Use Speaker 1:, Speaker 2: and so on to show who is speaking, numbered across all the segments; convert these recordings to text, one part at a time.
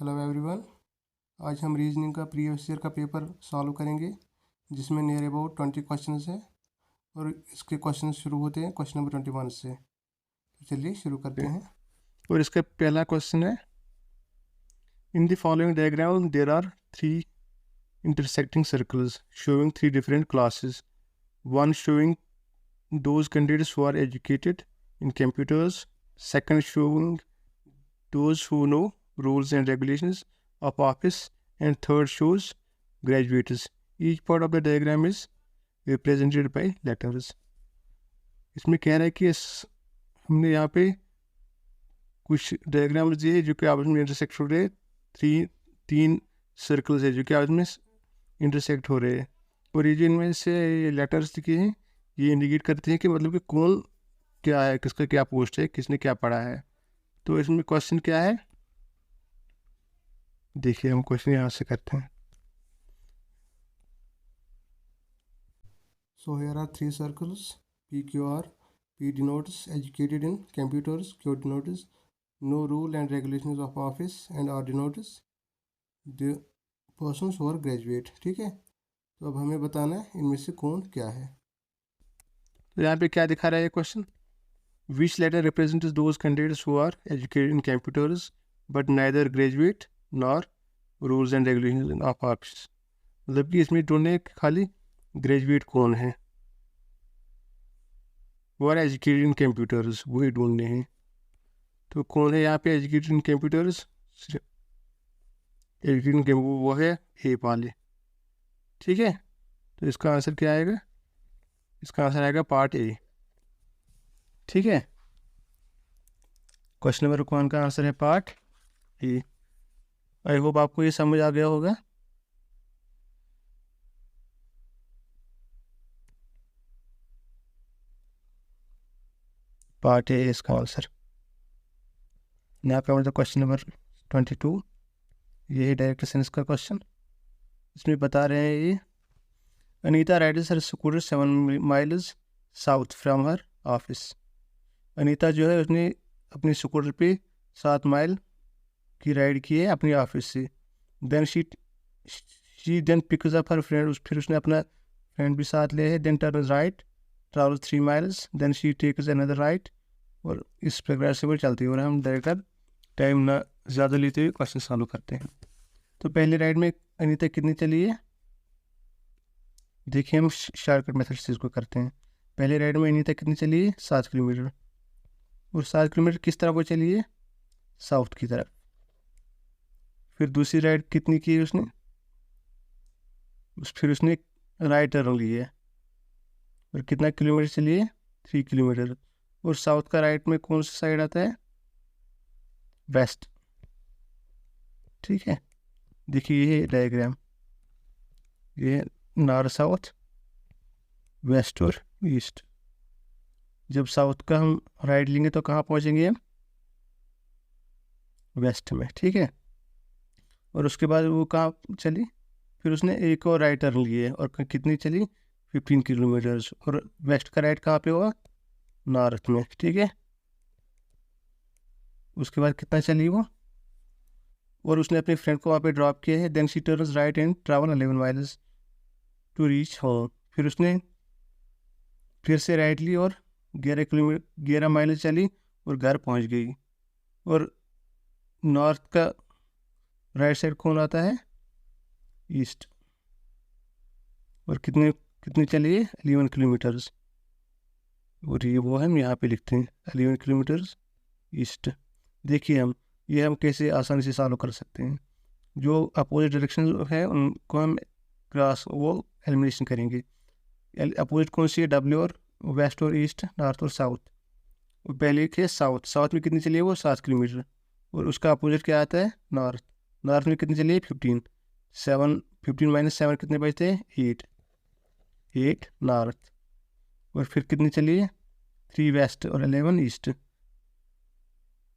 Speaker 1: Hello everyone. आज हम reasoning का प्रीवियस ईयर का पेपर सॉल्व करेंगे जिसमें नियर अबाउट 20 क्वेश्चंस हैं और इसके क्वेश्चन शुरू होते हैं क्वेश्चन नंबर 21 से। तो चलिए शुरू करते हैं।
Speaker 2: और इसका पहला क्वेश्चन है, in the following diagram there are 3 intersecting circles showing 3 different classes. One showing those candidates who are educated in computers, second showing those who know rules and regulations of office, and third shows graduates. Each part of the diagram is represented by letters. इसमें कह रहा है कि हमने यहाँ पे कुछ diagram दिए जो कि आपस में इंटरसेक्ट हो रहे हैं। तीन सर्कल्स है जो कि आपस में इंटरसेक्ट हो रहे हैं और ये जो इनमें से ये लेटर्स दिखे हैं ये इंडिकेट करते हैं कि मतलब कि कौन क्या है, किसका क्या पोस्ट है, किसने क्या पढ़ा है। तो इसमें क्वेश्चन क्या है, देखिए हम क्वेश्चन यहाँ से करते हैं।
Speaker 1: So here are 3 circles PQR. P denotes educated in computers, Q denotes no rule and regulations of office, and R denotes the persons who are graduate. ठीक है, तो अब हमें बताना है इनमें से कौन क्या है।
Speaker 2: तो यहाँ पे क्या दिखा रहा है ये question, which letter represents those candidates who are educated in computers but neither graduate nor rules and regulations of office. मतलब कि इसमें ढूंढने खाली ग्रेजुएट कौन है, वो आर एजुकेटेड इन कंप्यूटर्स, वही ढूंढने हैं। तो कौन है यहाँ पे एजुकेटेड इन कंप्यूटर्स, एजुकेटेड वो है ए वाले। ठीक है, तो इसका आंसर क्या आएगा, इसका आंसर आएगा पार्ट ए। ठीक है, क्वेश्चन नंबर 1 का आंसर है पार्ट ए। आई होप आपको ये समझ आ गया होगा। पार्ट ए इसका आंसर। यहाँ पे मतलब क्वेश्चन नंबर 22, ये है डायरेक्ट सेंस का क्वेश्चन। इसमें बता रहे हैं ये, Anita rides her scooter 7 miles south from her office. Anita जो है उसने अपने स्कूटर पे 7 माइल की राइड की है अपने ऑफिस से। Then she then picks up her friend, फिर उसने अपना फ्रेंड भी साथ ले है। Then turn right, travel 3 miles, then she takes another right. और इस प्रकार से वो चलती है और हम डायरेक्ट टाइम ना ज़्यादा लेते हुए क्वेश्चन सॉल्व करते हैं। तो पहले राइड में अनीता कितनी चली है, देखिए हम शॉर्टकट मेथड से इसको करते हैं। पहले राइड में अनीता कितनी चली है, 7 किलोमीटर। और 7 किलोमीटर किस तरफ वो चली है, साउथ की तरफ। फिर दूसरी राइड कितनी की है उसने, फिर उसने राइट टर्न ली है और कितना किलोमीटर चली है, 3 किलोमीटर। और साउथ का राइट में कौन सा साइड आता है, वेस्ट। ठीक है, देखिए ये डायग्राम, ये नॉर्थ साउथ वेस्ट और ईस्ट। जब साउथ का हम राइट लेंगे तो कहाँ पहुँचेंगे हम, वेस्ट में। ठीक है, और उसके बाद वो कहाँ चली, फिर उसने एक और राइट टर्न लिए और कितनी चली, 15 किलोमीटर्स। और वेस्ट का राइट कहाँ पे हुआ, नॉर्थ में। ठीक है, उसके बाद कितना चली वो, और उसने अपने फ्रेंड को वहाँ पे ड्रॉप किया है। Then she turns right and travel 11 miles to reach home. फिर उसने फिर से राइट ली और 11 माइल चली और घर पहुँच गई। और नॉर्थ का राइट साइड कौन आता है, ईस्ट। और कितनी चली है, 11 किलोमीटर्स। और ये वो हम यहाँ पे लिखते हैं 11 किलोमीटर्स ईस्ट। देखिए हम कैसे आसानी से सॉल्व कर सकते हैं। जो अपोजिट डायरेक्शन है उनको हम क्रॉस वो एलिमिनेशन करेंगे। अपोजिट कौन सी है, डब्ल्यू और वेस्ट और ईस्ट, नॉर्थ और साउथ। पहले एक है साउथ, साउथ में कितनी चली है वो, 7 किलोमीटर। और उसका अपोजिट क्या आता है, नॉर्थ। नॉर्थ में कितनी चली है, 15 माइनस 7 कितने बचते हैं, 8 नॉर्थ। और फिर कितनी चली है, 3 वेस्ट और 11 ईस्ट।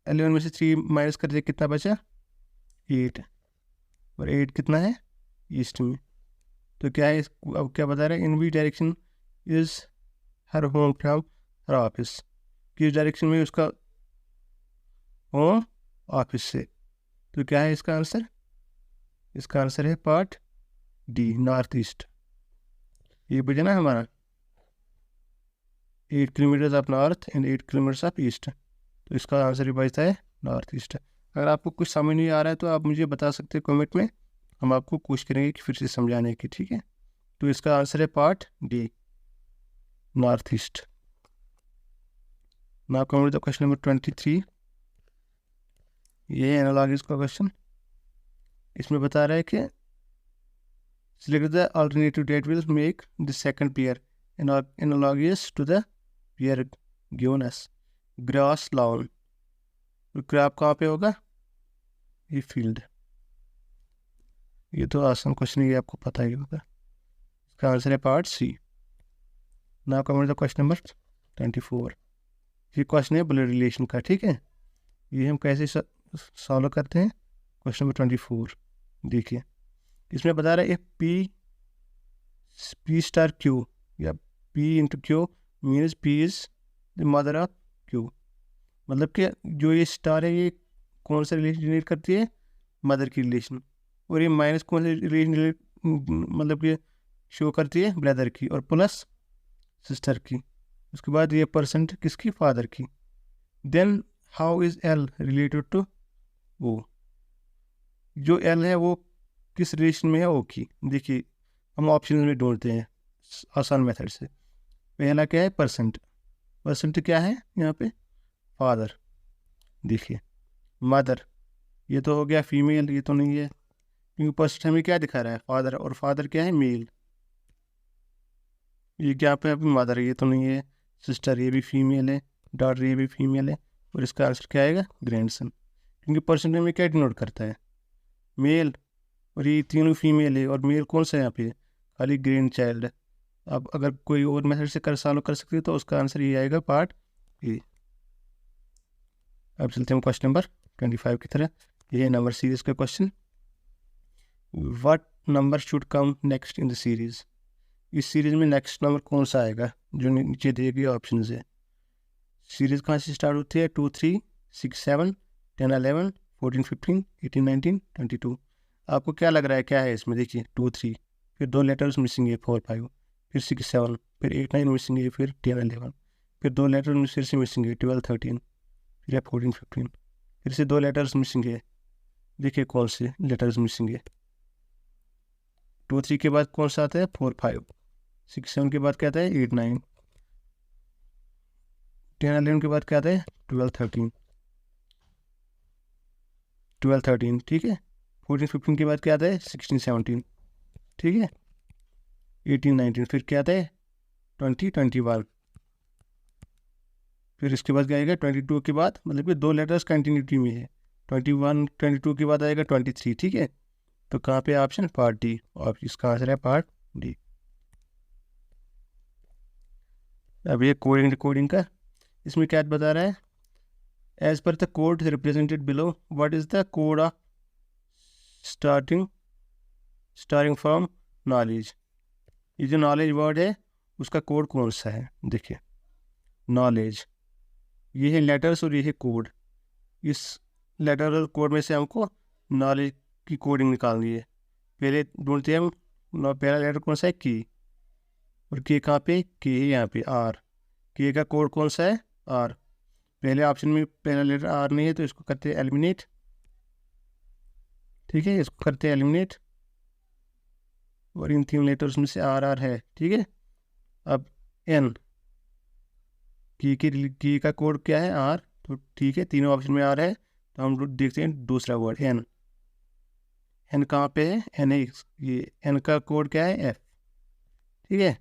Speaker 2: 11 में से 3 माइनस कर दिया, कितना बचा, 8। और 8 कितना है, ईस्ट में। तो क्या है, अब क्या बता रहा है, in which direction is her home from her office. किस डायरेक्शन में उसका होम, ऑफिस से। तो क्या है इसका आंसर? इसका आंसर है पार्ट डी, नॉर्थ ईस्ट। ये बचा ना हमारा 8 kilometres of north and 8 kilometres of east, तो इसका आंसर ही बचता है नॉर्थ ईस्ट। अगर आपको कुछ समझ नहीं आ रहा है तो आप मुझे बता सकते हैं कमेंट में, हम आपको कोशिश करेंगे कि फिर से समझाने की, ठीक है। तो इसका आंसर है part D, north east. Now come to the question number 23। ये है एनालॉगीज का क्वेश्चन। इसमें बता रहा है कि select the alternative that will make the second pair analogous to the pair given as grass lawn। तो क्रैप कहाँ पे होगा? ये फील्ड। ये तो आसान क्वेश्चन, ये आपको पता ही होगा। इसका आंसर है part C. Now come to the question number 24। ये क्वेश्चन है ब्लड रिलेशन का, ठीक है। ये हम कैसे सॉल्व करते हैं? क्वेश्चन नंबर 24 देखिए, इसमें बता रहा है पी स्टार क्यू या P into Q means P is the mother of Q. मतलब कि जो ये स्टार है ये कौन सा रिलेशन रिलेट करती है? मदर की रिलेशन। और ये माइनस कौन सा रिलेशन मतलब कि शो करती है? ब्रदर की, और प्लस सिस्टर की। उसके बाद ये परसेंट किसकी? फादर की। Then how is L related to O? जो एल है वो किस रिलेशन में है ओ की? देखिए हम ऑप्शन में ढूंढते हैं आसान मेथड से। पहला क्या है? परसेंट। परसेंट क्या है यहाँ पे? फादर। देखिए मदर, ये तो हो गया फीमेल, ये तो नहीं है क्योंकि परसेंट हमें क्या दिखा रहा है? फादर, और फादर क्या है? मेल। ये क्या पे अभी मदर, ये तो नहीं है। सिस्टर, ये भी फीमेल है। डॉटर, ये भी फीमेल है। और इसका आंसर क्या आएगा? ग्रैंडसन। क्योंकि परसेंट में क्या डिनोट करता है? मेल। और ये तीनों फीमेल है, और मेल कौन सा है यहाँ पे? खाली ग्रैंड चाइल्ड है। अब अगर कोई और मेथड से सॉल्व कर सकते हो तो उसका आंसर ये आएगा पार्ट ए। अब चलते हैं क्वेश्चन नंबर 25 की तरह। ये है नंबर सीरीज का question. What number should come next in the series? इस सीरीज में नेक्स्ट नंबर कौन सा आएगा? जो नीचे दिए गए ऑप्शन है। सीरीज कहाँ से स्टार्ट होती है? 2 3 6 7 10 11 14 15 18 19 22। आपको क्या लग रहा है क्या है इसमें? देखिए 2 3, फिर 2 लेटर्स मिसिंग है 4 5, फिर 6 7, फिर 8 9 मिसिंग है, फिर 10 11, फिर 2 लेटर्स फिर से मिसिंग है 12 13, फिर 14 15, फिर से 2 लेटर्स मिसिंग है। देखिए कौन से लेटर्स मिसिंग है? 2 3 के बाद कौन सा आता है? 4 5। 6 7 के बाद क्या आता है? 8 9। 10 11 के बाद क्या आता है? 12 13। 12 13, ठीक है। 14 15 के बाद क्या आता है? 16 17, ठीक है। 18 19, फिर क्या आता है? 20 21। फिर इसके बाद क्या आएगा? 22 के बाद, मतलब कि 2 लेटर्स कंटिन्यूटी में है। 21 22 के बाद आएगा 23, ठीक है। तो कहाँ पे ऑप्शन? Part D. और इसका आंसर है पार्ट डी। अब ये कोडिंग रिकॉर्डिंग का, इसमें क्या बता रहा है? As per the code represented below, what is the code of starting from knowledge? ये जो नॉलेज वर्ड है उसका कोड कौन सा है? देखिए नॉलेज, ये है लेटर्स और ये है कोड। इस लेटर और कोड में से हमको नॉलेज की कोडिंग निकालनी है। पहले ढूंढते हैं हम, पहला लेटर कौन सा है? की। और के कहाँ पे? के है यहाँ पे आर। के का कोड कौन सा है? आर। पहले ऑप्शन में पहला लेटर आर नहीं है तो इसको करते हैं एलिमिनेट, ठीक है। इसको करते हैं एलिमिनेट, और इन 3 लेटर्स में से आर आर है, ठीक है। अब एन, की का कोड क्या है? आर। तो ठीक है, तीनों ऑप्शन में आर है, तो हम देखते हैं दूसरा वर्ड एन। एन कहाँ पे है? एन है, ये एन का कोड क्या है? एफ, ठीक है।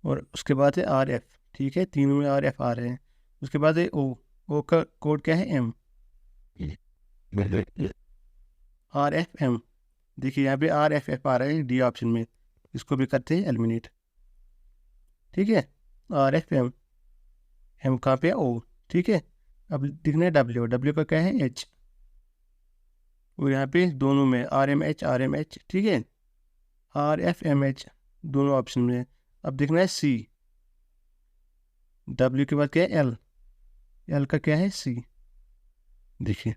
Speaker 2: और उसके बाद है आर एफ, ठीक है। तीनों में आर एफ आ रहे हैं। उसके बाद है ओ, ओ का कोड क्या है? M, R F M. देखिए यहाँ पे आर एफ एफ आ रहे हैं डी ऑप्शन में, इसको भी करते हैं एलिमिनेट, ठीक है। आर एफ एम, एम कहाँ पे? ओ, ठीक है। अब दिखना है डब्ल्यू, डब्ल्यू का क्या है? एच। और यहाँ पे दोनों में आर एम एच, ठीक है। आर एफ एम एच दोनों ऑप्शन में। अब देखना है सी, डब्ल्यू के बाद क्या है? एल, एल का क्या है? सी। देखिए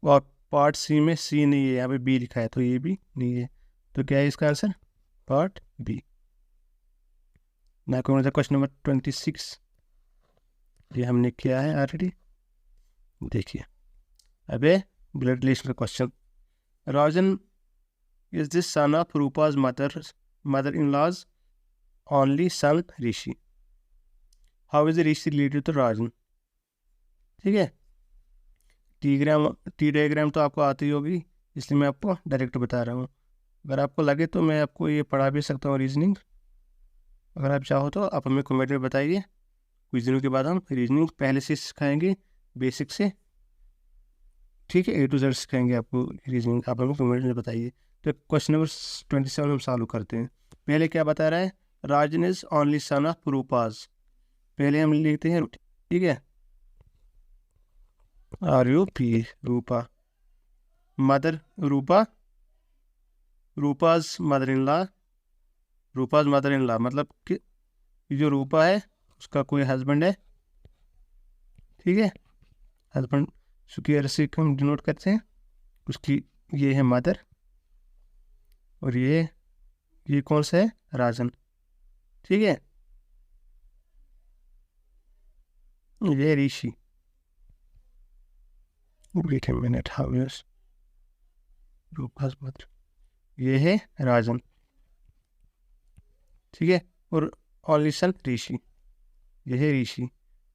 Speaker 2: और पार्ट सी में सी नहीं है, यहाँ पे बी लिखा है, तो ये भी नहीं है। तो क्या है इसका आंसर? Part B. ना क्वेश्चन नंबर 26, ये हमने किया है ऑलरेडी। देखिए अबे ब्लड रिलेशन का question. Rajan is this son of Rupa's mother in law's only son Rishi. How is Rishi related to Rajan? ठीक है, टी डायग्राम तो आपको आती होगी, इसलिए मैं आपको डायरेक्ट बता रहा हूँ। अगर आपको लगे तो मैं आपको ये पढ़ा भी सकता हूँ रीजनिंग। अगर आप चाहो तो आप हमें कमेंट में बताइए। कुछ दिनों के बाद हम रीजनिंग पहले से सिखाएंगे, बेसिक से, ठीक है, A to Z सिखाएंगे आपको रीजनिंग। आप हमें कमेंट में बताइए। तो क्वेश्चन नंबर 27 हम सॉल्व करते हैं। पहले क्या बता रहा है? Rajan is only son of Rupa's. पहले हम लिखते हैं, ठीक है, RUP Rupa, mother Rupa, Rupa's mother in law, Rupa's mother in law, मतलब कि जो रूपा है उसका कोई हस्बैंड है, ठीक है, हस्बैंड सुकेयर से हम डिनोट करते हैं, उसकी ये है मदर, और ये कौन सा है? राजन, ठीक है, ये Rishi. Wait a minute, how is Rupa's mother, ये है राजन, ठीक है, और ओनली सन ऋषि, ये है Rishi.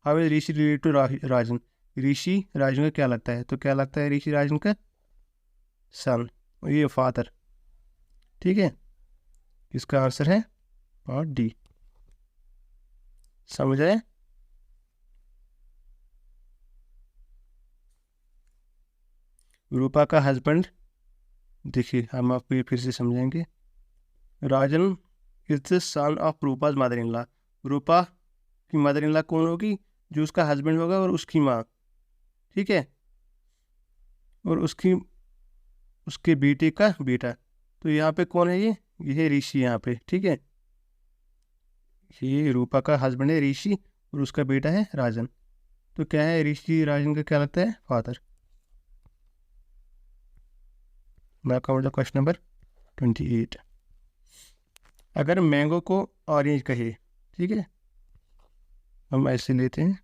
Speaker 2: How is Rishi related to Rajan? Rishi Rajan का क्या लगता है? तो क्या लगता है ऋषि राजन का? सन, और ये फादर, ठीक है। इसका आंसर है पार्ट डी। समझ आए? रूपा का हस्बैंड, देखिए हम आपको ये फिर से समझाएंगे। Rajan is the son of Rupa's mother in law. Rupa की मदर इन लॉ कौन होगी? जो उसका हस्बैंड होगा और उसकी माँ, ठीक है, और उसके बेटे का बेटा। तो यहाँ पे कौन है? ये है ऋषि यहाँ पे, ठीक है। ये रूपा का हस्बैंड है ऋषि, और उसका बेटा है राजन। तो क्या है ऋषि राजन का क्या लगता है? फादर। मैं कहूँगा क्वेश्चन नंबर 28। अगर मैंगो को ऑरेंज कहे, ठीक है, हम ऐसे लेते हैं,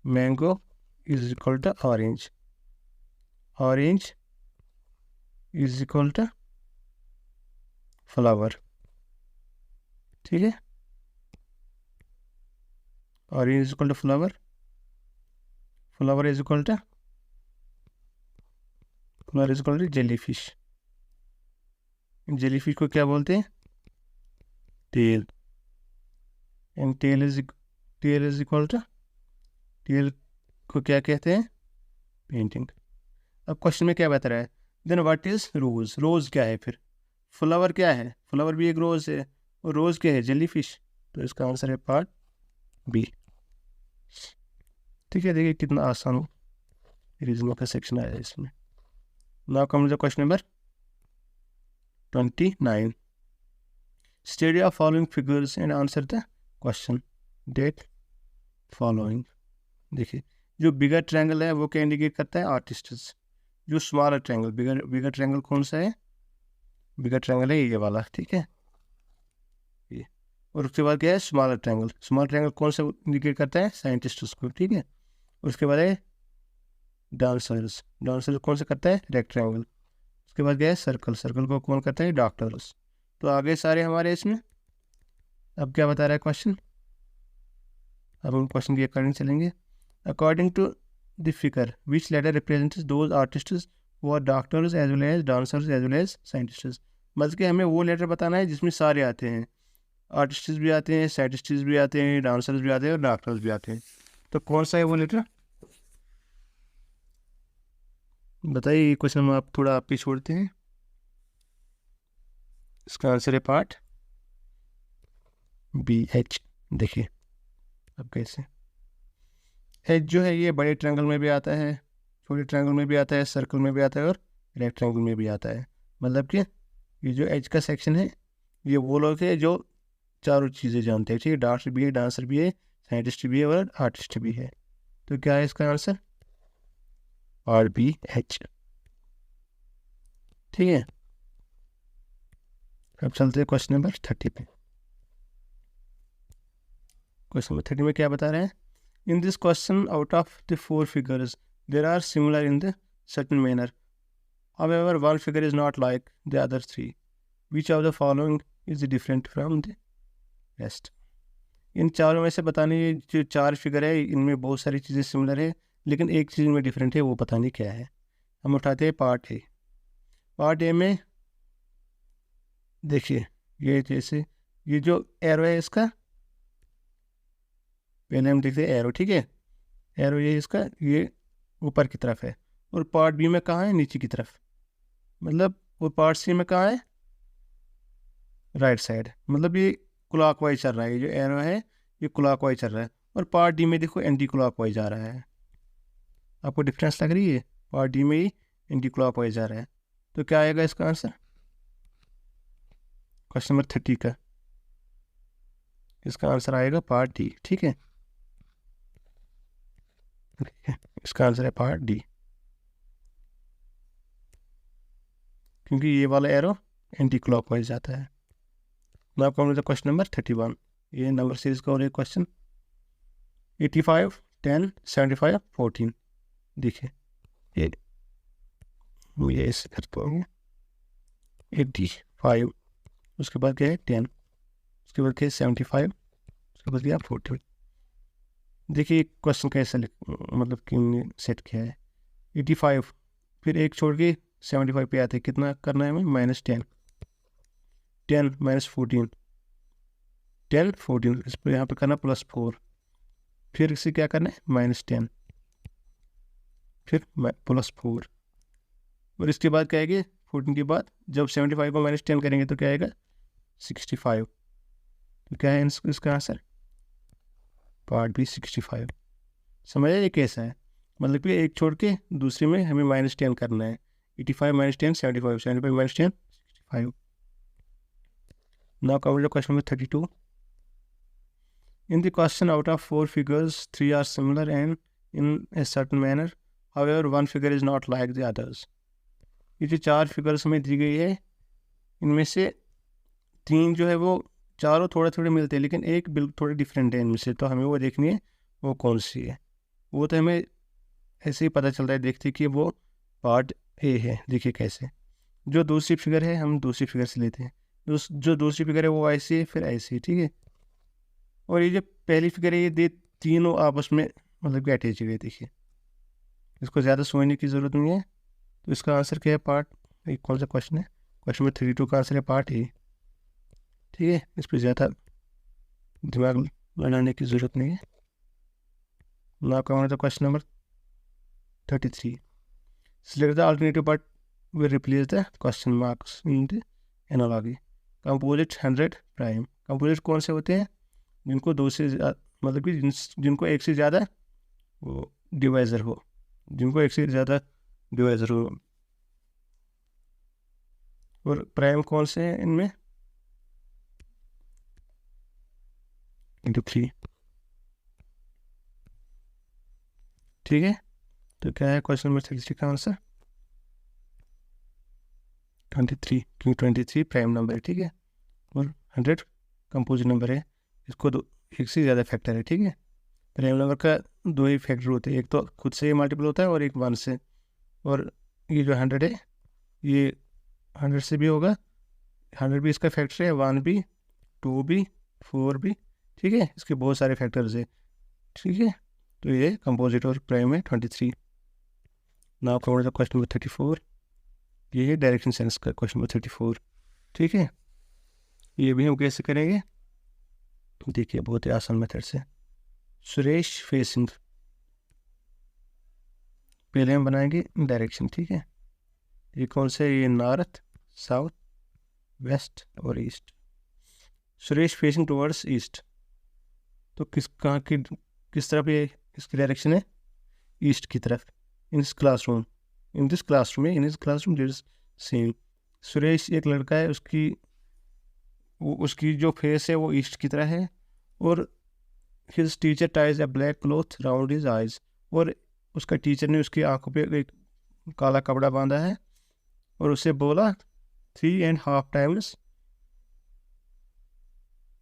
Speaker 2: mango is equal to orange, orange is equal to flower, ठीक है, orange is equal to flower, flower is equal to jellyfish. Jellyfish को क्या बोलते हैं? Tail, and tail is equal to, tail को क्या कहते हैं? पेंटिंग। अब क्वेश्चन में क्या बता रहा है? Then what is rose? रोज क्या है फिर? फ्लावर क्या है? फ्लावर भी एक रोज है, और रोज क्या है? जेलीफिश। तो इसका आंसर है पार्ट बी, ठीक है। देखिए कितना आसान हो रीजनिंग का सेक्शन आया है इसमें। Now come to question number 29। Study of following figures and answer the question that following. देखिए जो बिगर ट्रायंगल है वो क्या इंडिकेट करता है? आर्टिस्ट्स। जो स्मॉलर ट्रायंगल, बिगर ट्रायंगल कौन सा है? बिगर ट्रायंगल है ये वाला, ठीक है, ये। और उसके बाद क्या है? Smaller triangle. स्मॉलर ट्रायंगल कौन सा इंडिकेट करता है? साइंटिस्ट्स को, ठीक है। उसके बाद है डांसर्स, डांसर्स कौन सा करता है? रेक्टेंगल। उसके बाद क्या है? सर्कल, सर्कल को कौन करता है? डॉक्टर्स। तो आगे सारे हमारे इसमें। अब क्या बता रहा है क्वेश्चन? अब हम क्वेश्चन के अकॉर्डिंग चलेंगे। According to the figure which letter represents those artists who are doctors as well as dancers as well as scientists. मतलब कि हमें वो लेटर बताना है जिसमें सारे आते हैं, आर्टिस्ट्स भी आते हैं, साइंटिस्ट्स भी आते हैं, डांसर्स भी आते हैं, और डॉक्टर्स भी आते हैं। तो कौन सा है वो लेटर? बताइए। ये क्वेश्चन हम आप थोड़ा आप ही छोड़ते हैं। इसका आंसर है पार्ट बी, एच। देखिए अब कैसे, एच जो है ये बड़े ट्रायंगल में भी आता है, छोटे ट्रायंगल में भी आता है, सर्कल में भी आता है, और रेक्टेंगल में भी आता है। मतलब कि ये जो एच का सेक्शन है ये वो लोग हैं जो चारों चीज़ें जानते हैं, ठीक है। डॉक्टर भी है, डांसर भी है, साइंटिस्ट भी है, और आर्टिस्ट भी है। तो क्या है इसका आंसर? RBH। ठीक है, अब चलते हैं क्वेश्चन नंबर 30 पे। क्वेश्चन नंबर 30 में क्या बता रहे हैं? In this question out of the 4 figures there are similar in the certain manner, however one figure is not like the other 3, which of the following is different from the rest? इन चारों में से बताने, ये जो 4 figure है इनमें बहुत सारी चीज़ें सिमिलर है, लेकिन एक चीज़ में डिफरेंट है, वो पता नहीं क्या है। हम उठाते हैं पार्ट ए। पार्ट ए में देखिए, ये जैसे ये जो एरो है इसका, पहले हम देखते हैं एरो। ठीक है, एरो ये इसका, ये ऊपर की तरफ है, और पार्ट बी में कहाँ है? नीचे की तरफ। मतलब वो पार्ट सी में कहाँ है? Right side. मतलब ये क्लॉकवाइज चल रहा है, ये जो एरो है ये क्लॉकवाइज चल रहा है, और पार्ट डी में देखो एंटी क्लॉकवाइज जा रहा है। आपको डिफरेंस लग रही है? पार्ट डी में ही एंटी क्लॉकवाइज जा रहा है, तो क्या आएगा इसका आंसर? क्वेश्चन नंबर 30 का इसका आंसर आएगा पार्ट डी। ठीक है, इसका आंसर है पार्ट डी, क्योंकि ये वाला एरो एंटी क्लॉकवाइज जाता है। Now come to the question number 31। ये नंबर सीरीज का और एक क्वेश्चन, 85, 10, 75, 14। देखिए ये ऐसे करते होंगे, 85, उसके बाद क्या है 10, उसके बाद क्या है 75, उसके बाद क्या 14। देखिए क्वेश्चन कैसे मतलब कि सेट किया है। 85 फिर एक छोड़ के 75 पे आते, कितना करना है हमें? -10, 10 -14, 10 14, इस पर यहाँ पे करना +4, फिर इसे क्या करना है? -10, फिर +4, और इसके बाद क्या आएगी? 14 के बाद जब 75 को -10 करेंगे तो क्या आएगा? 65। तो क्या है इसका आंसर? Part B 65। समझ आए ये कैसा है? मतलब कि एक छोड़ के दूसरे में हमें -10 करना है। 85 -10 75, 75 -10 65। Now come to question number 32. In the question, out of 4 figures, 3 are similar and in a certain manner. However, one figure is not like the others. ये जो 4 फिगर्स हमें दी गई है, इनमें से 3 जो है वो चारों थोड़े थोड़े मिलते हैं, लेकिन एक बिल्कुल थोड़ी डिफरेंट है इनमें से। तो हमें वो देखनी है वो कौन सी है। वो तो हमें ऐसे ही पता चलता है देखते कि वो पार्ट ए है। देखिए कैसे, जो दूसरी फिगर है हम दूसरी फिगर से लेते हैं, जो दूसरी फिगर है वो ऐसी है, फिर ऐसी है। ठीक है, और ये जो पहली फिगर है ये तीनों आपस में मतलब कि अटैच हुए। देखिए इसको ज़्यादा सोचने की ज़रूरत नहीं है। तो इसका आंसर क्या है? पार्ट एक कौन सा क्वेश्चन है? क्वेश्चन नंबर 32 का आंसर है पार्ट ए। ठीक है, इस पर ज़्यादा दिमाग लगाने की ज़रूरत नहीं है। Now come to the question number 33। Select the alternative but will replace the question marks in the analogy. Composite 100 prime. Composite कौन से होते हैं? जिनको दो से मतलब कि जिनको एक से ज़्यादा वो डिवाइज़र हो, जिनको एक से ज़्यादा डिवाइज़र हो। और प्राइम कौन से हैं इनमें? इंटू 3। ठीक है, तो क्या है क्वेश्चन नंबर 33 का आंसर? 23, क्योंकि 23 प्राइम नंबर है। ठीक है, और 100 कंपोजिट नंबर है, इसको एक से ज़्यादा फैक्टर है। ठीक है, प्राइम नंबर का 2 ही फैक्टर होते हैं, एक तो खुद से मल्टीपल होता है और एक 1 से। और ये जो 100 है ये 100 से भी होगा, 100 भी इसका फैक्टर है, 1 भी, 2 भी, 4 भी। ठीक है, इसके बहुत सारे फैक्टर्स है। ठीक है, तो ये कंपोजिट और प्राइम है 23। Now come to the question number 34। ये है डायरेक्शन सेंस का क्वेश्चन नंबर 34। ठीक है, ये भी हम कैसे करेंगे? देखिए बहुत ही आसान मेथड से। सुरेश फेसिंग, पहले हम बनाएंगे डायरेक्शन। ठीक है, ये कौन से? ये नॉर्थ, साउथ, वेस्ट और east. Suresh facing towards east, तो किस तरफ ये इसकी डायरेक्शन है? ईस्ट की तरफ। In this classroom there is same. Suresh एक लड़का है, उसकी जो फेस है वो ईस्ट की तरह है, और हिज टीचर टाइज अ black cloth round his eyes, और उसका टीचर ने उसकी आंखों पे एक काला कपड़ा बांधा है और उसे बोला 3.5 times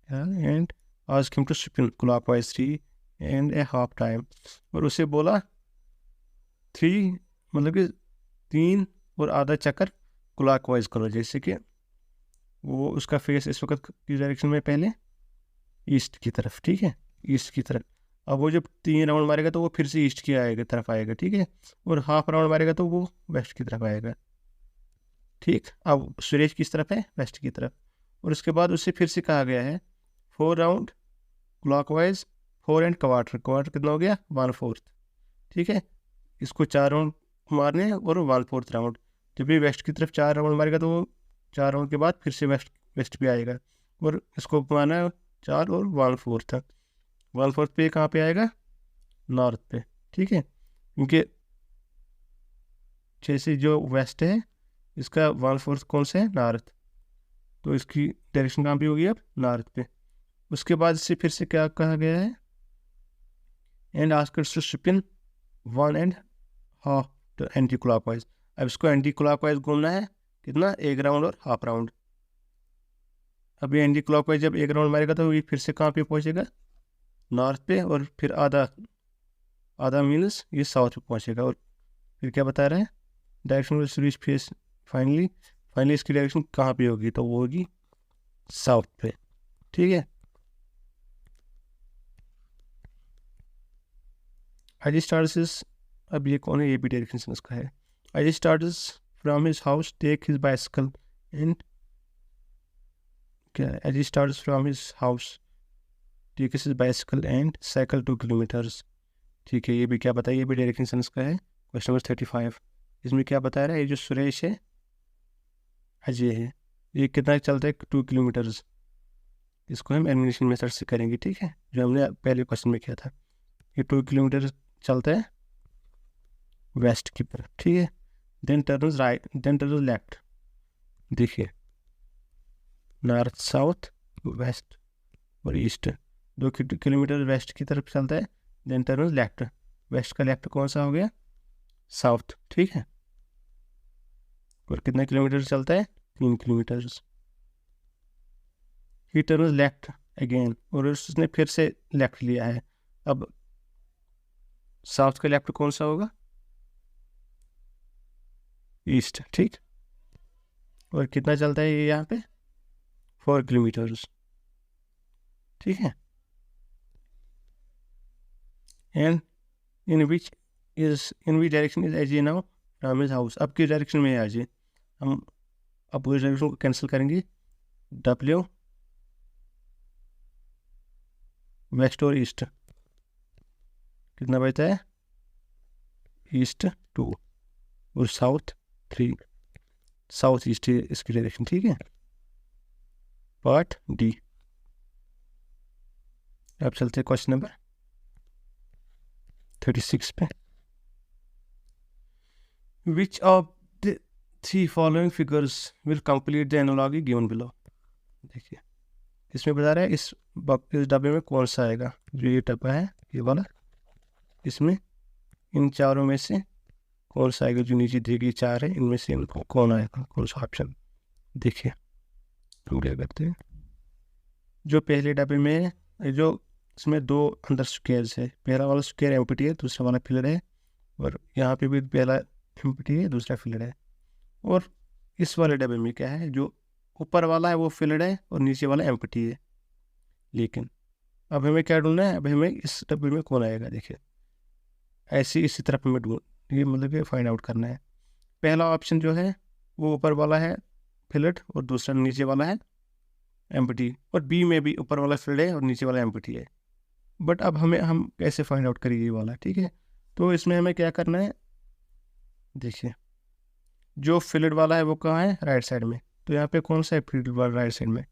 Speaker 2: and asked him to spin clockwise 3.5 times, और उसे बोला 3 मतलब कि 3 और आधा चक्कर क्लॉकवाइज करो, जैसे कि वो उसका फेस इस वक्त की डायरेक्शन में पहले ईस्ट की तरफ, ठीक है, ईस्ट की तरफ। अब वो जब 3 राउंड मारेगा तो वो फिर से ईस्ट की आएगा तरफ आएगा, ठीक है, और हाफ राउंड मारेगा तो वो वेस्ट की तरफ आएगा, ठीक। अब सुरेश किस तरफ है? वेस्ट की तरफ। और उसके बाद उससे फिर से कहा गया है 4 round clockwise 4 and quarter, quarter कितना हो गया? 1/4, ठीक है। इसको 4 राउंड मारने हैं और 1/4 राउंड। जब भी वेस्ट की तरफ 4 राउंड मारेगा तो वो 4 राउंड के बाद फिर से वेस्ट पे आएगा, और इसको मारना है 4 और 1/4 तक। 1/4 पे कहाँ पे आएगा? नॉर्थ पे, ठीक है, क्योंकि जैसे जो वेस्ट है इसका 1/4 कौन सा है? नॉर्थ, तो इसकी डायरेक्शन कहाँ पे होगी? अब नॉर्थ पे। उसके बाद इससे फिर से क्या कहा गया है? And asked to spin 1.5 anti clockwise. अब इसको एंटी क्लॉकवाइज घूमना है, कितना? 1 राउंड और हाफ राउंड। अब ये एंटी क्लॉकवाइज जब 1 राउंड मारेगा तो ये फिर से कहाँ पे पहुँचेगा? नॉर्थ पे, और फिर आधा मीन्स ये साउथ पे पहुँचेगा। और फिर क्या बता रहे हैं? Direction of series face finally इसकी डायरेक्शन कहाँ पे होगी? तो वो होगी साउथ पे, ठीक है। आई स्टार्स इज, अब ये कौन है? ये भी डायरेक्शन उसका है। I starts from his house take his bicycle and, क्या? I starts from his house take his bicycle and cycle 2 kilometres, ठीक है। ये भी क्या बताइए? ये भी डायरेक्शन सेंस का है। क्वेश्चन नंबर 35, इसमें क्या बता रहा है? ये जो सुरेश है, अजय है, ये कितना चलता है? 2 किलोमीटर्स। इसको हम एलिमिनेशन मेथड से करेंगे, ठीक है, जो हमने पहले क्वेश्चन में किया था। ये 2 किलोमीटर चलता है वेस्ट की तरफ, ठीक है। Then turns right, then turns left, देखिए नॉर्थ, साउथ, वेस्ट और ईस्ट, 2 किलोमीटर वेस्ट की तरफ चलता है। देन टर्न्स लेफ्ट, वेस्ट का लेफ्ट कौन सा हो गया? साउथ, ठीक है। और कितना किलोमीटर चलता है? 3 किलोमीटर। ही टर्न्स लेफ्ट अगेन, और उसने फिर से लेफ्ट लिया है। अब साउथ का लेफ्ट कौन सा होगा? ईस्ट, ठीक। और कितना चलता है ये यहाँ पे? 4 किलोमीटर्स, ठीक है। And in which direction is Ajay now from his house, अब किस डायरेक्शन में है अजय? हम अब उस डायरेक्शन को कैंसिल करेंगे। W वेस्ट और ईस्ट कितना बचता है? ईस्ट 2 और साउथ 3, साउथ ईस्ट इसकी डायरेक्शन, ठीक है। Part D. अब चलते हैं क्वेश्चन नंबर 36 पे। Which of the 3 following figures will complete the analogy given below, देखिए इसमें बता रहा है इस डब्बे में कौन सा आएगा। जो ये डब्बा है ये वाला, इसमें इन चारों में से कौन सा आएगा? जो नीचे दी गई 4 है, इनमें से इनको कौन आएगा? कौन सा ऑप्शन? देखिए हम क्या करते हैं, जो पहले डब्बे में है, जो इसमें 2 अंदर स्क्वायर्स है, पहला वाला स्क्वायर एम्प्टी है, दूसरा वाला फिलर है, और यहाँ पे भी पहला एम्प्टी है, दूसरा फिलर है। और इस वाले डब्बे में क्या है? जो ऊपर वाला है वो फिलर है और नीचे वाला एम्प्टी है। लेकिन अब हमें क्या ढूंढना है? अब हमें इस डब्बे में कौन आएगा? देखिए ऐसे इसी तरफ में ढूंढ, ये मतलब कि फाइंड आउट करना है। पहला ऑप्शन जो है वो ऊपर वाला है फिलट और दूसरा नीचे वाला है एम्प्टी, और बी में भी ऊपर वाला फिल्ड है और नीचे वाला एम्प्टी है। बट अब हम कैसे फाइंड आउट करेंगे ये वाला, ठीक है। तो इसमें हमें क्या करना है? देखिए जो फिल्ड वाला है वो कहाँ है? राइट साइड में। तो यहाँ पे कौन सा है फिल्ड वाला राइट साइड में?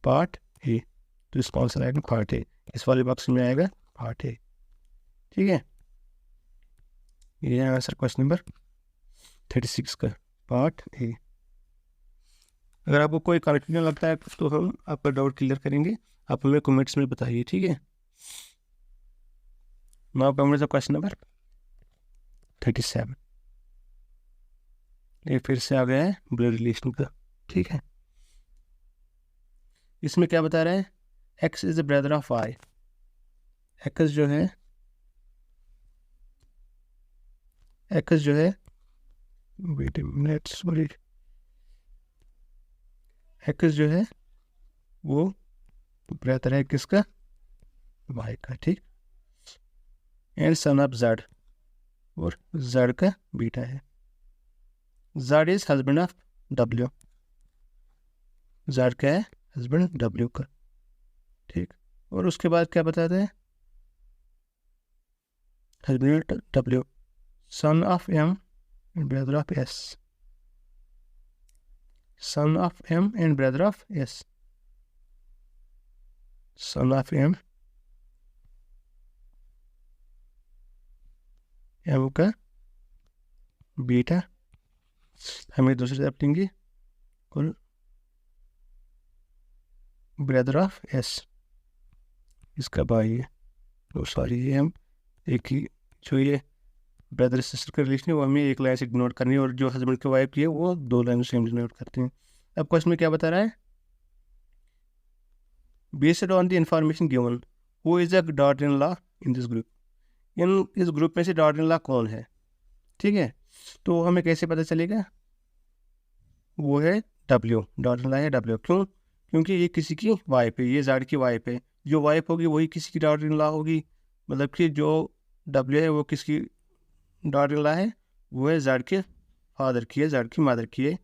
Speaker 2: पार्ट ए, तो इसका आंसर आएगा पार्ट ए। इस वाले बॉक्स में आएगा पार्ट ए, ठीक है। ये है आंसर क्वेश्चन नंबर 36 का, पार्ट ए। अगर आपको कोई कन्फ्यूजन लगता है तो हम आपका डाउट क्लियर करेंगे, आप हमें कमेंट्स में बताइए, ठीक है। Now come to question number 37। ये फिर से आ गया है ब्लड रिलेशन का, ठीक है। इसमें क्या बता रहा है, X is the brother of Y. X जो है wait a minute sorry, X जो है वो ब्रदर है किसका, वाई का, ठीक। एंड सन ऑफ जेड, और जेड का बीटा है। Z is husband of W, Z का है हस्बैंड डब्ल्यू का, ठीक। और उसके बाद क्या बताते हैं, husband W, son of M and brother of S, son of M and brother of S, son of M का बीटा, हमें दूसरी तरफ लेंगे कुल ब्रदर ऑफ एस, इसका भाई है, वो सॉरी ये हम एक ही, जो ये ब्रदर सिस्टर का रिलेशन है वो हमें एक लाइन से डिनोट करनी है, और जो हस्बैंड की वाइफ की है वो 2 लाइन से हम डिनोट करते हैं। अब क्वेश्चन में क्या बता रहा है, based on the information given who is a daughter in law in this group, इस ग्रुप में से डॉटर इन लॉ कौन है, ठीक है। तो हमें कैसे पता चलेगा, वो है डब्ल्यू, डॉटर इन लॉ है डब्ल्यू। क्यों, क्योंकि ये किसी की वाइफ है, ये जेड की वाइफ है, जो वाइफ होगी वही किसी की डॉटर इन लॉ होगी, मतलब कि जो डब्ल्यू है वो किसकी डॉटर इन लॉ है, वो है जेड के फादर की है, जेड की मदर की है।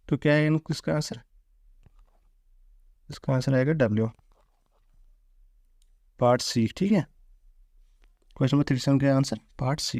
Speaker 2: तो क्या है इसका आंसर, इसका आंसर आएगा डब्ल्यू, पार्ट सी, ठीक है। क्वेश्चन नंबर 37 का आंसर पार्ट सी।